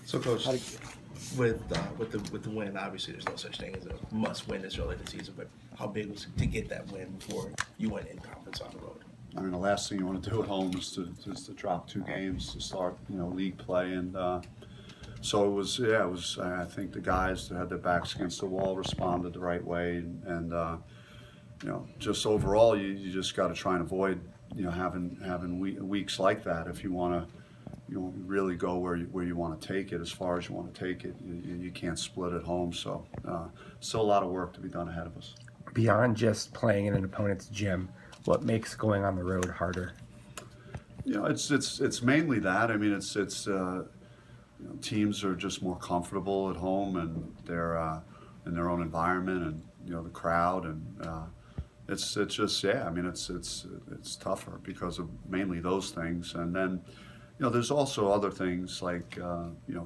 So, Coach, with the win, obviously there's no such thing as a must win this early in the season. But how big was it to get that win before you went in conference on the road? I mean, the last thing you want to do at home is to drop 2 games to start, league play, and so it was. Yeah, it was. I think the guys that had their backs against the wall responded the right way, and just overall, you just got to try and avoid, having weeks like that if you want to. Really go where you want to take it as far as you want to take it. You can't split at home, so still a lot of work to be done ahead of us. Beyond just playing in an opponent's gym, what makes going on the road harder? It's mainly that. I mean, teams are just more comfortable at home, and they're in their own environment, and the crowd, and it's just I mean, it's tougher because of mainly those things, and then. There's also other things like,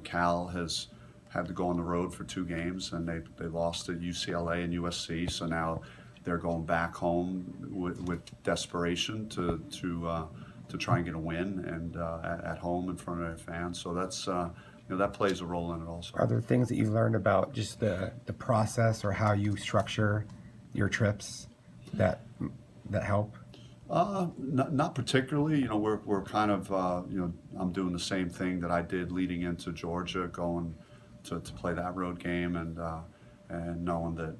Cal has had to go on the road for 2 games, and they lost at UCLA and USC, so now they're going back home with desperation to try and get a win and at home in front of their fans. So that's that plays a role in it also. Are there things that you've learned about just the process or how you structure your trips that help? Not particularly. We're kind of, I'm doing the same thing that I did leading into Georgia, going to play that road game, and knowing that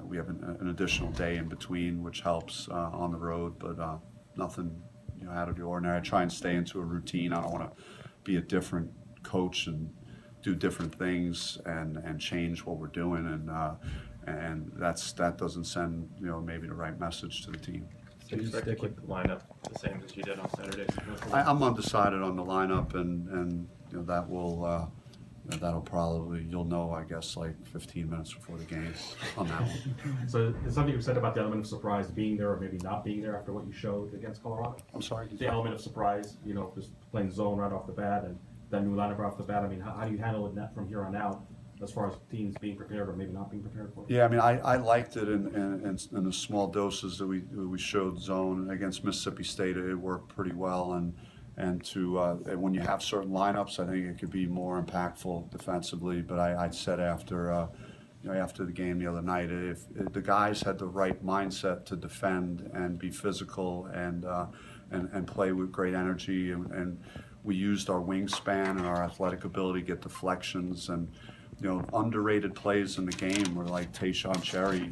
we have an additional day in between, which helps on the road, but nothing out of the ordinary. I try and stay into a routine. I don't want to be a different coach and do different things and change what we're doing, and that doesn't send maybe the right message to the team. Do you expect to keep the lineup the same as you did on Saturday? I'm undecided on the lineup, and that'll probably, you'll know, I guess, like 15 minutes before the game on that one. So is something you said about the element of surprise being there or maybe not being there after what you showed against Colorado? I'm sorry? The element of surprise, just playing zone right off the bat and that new lineup right off the bat. I mean, how do you handle it from here on out as far as teams being prepared or maybe not being prepared for it? Yeah, I mean, I liked it in the small doses that we showed zone against Mississippi State. It worked pretty well, and when you have certain lineups, I think it could be more impactful defensively. But I said after the game the other night, if the guys had the right mindset to defend and be physical and play with great energy, and we used our wingspan and our athletic ability to get deflections and. Underrated plays in the game were like Tayshaun Cherry,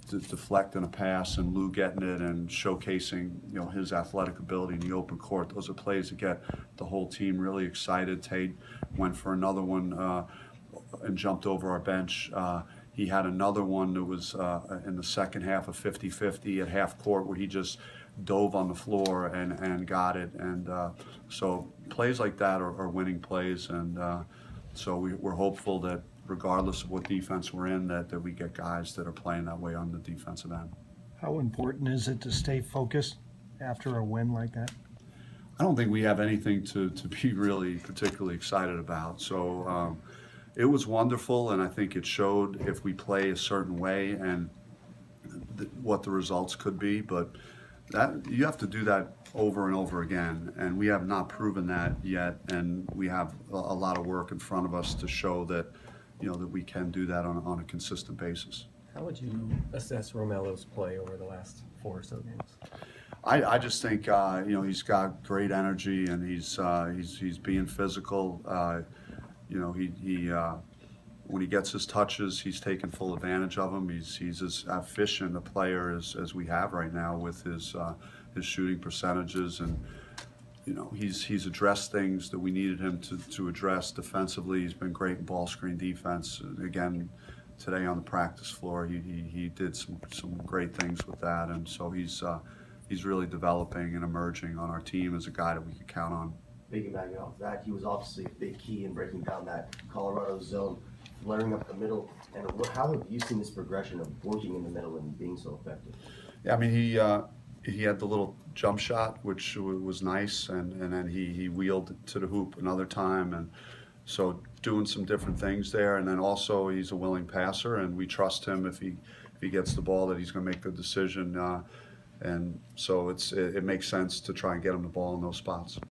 deflecting a pass and Lou getting it and showcasing, his athletic ability in the open court. Those are plays that get the whole team really excited. Tate went for another one and jumped over our bench. He had another one that was in the second half of 50-50 at half court where he just dove on the floor and got it. And so plays like that are winning plays, and so we're hopeful that regardless of what defense we're in, that we get guys that are playing that way on the defensive end. How important is it to stay focused after a win like that? I don't think we have anything to be really particularly excited about. So it was wonderful, and I think it showed if we play a certain way and what the results could be. But that you have to do that over and over again, and we have not proven that yet, and we have a lot of work in front of us to show that that we can do that on a consistent basis. How would you assess Romelo's play over the last 4 or so games? I just think he's got great energy, and he's being physical. When he gets his touches, he's taking full advantage of them. He's as efficient a player as we have right now with his shooting percentages, and he's addressed things that we needed him to address defensively. He's been great in ball screen defense. Again, today on the practice floor, he did some great things with that, and so he's really developing and emerging on our team as a guy that we could count on. Piggybacking off that, he was obviously a big key in breaking down that Colorado zone, flaring up the middle. And how have you seen this progression of working in the middle and being so effective? Yeah, I mean, he had the little jump shot, which was nice, and then he wheeled to the hoop another time, and so doing some different things there. And then also he's a willing passer, and we trust him if he gets the ball that he's going to make the decision. And so it makes sense to try and get him the ball in those spots.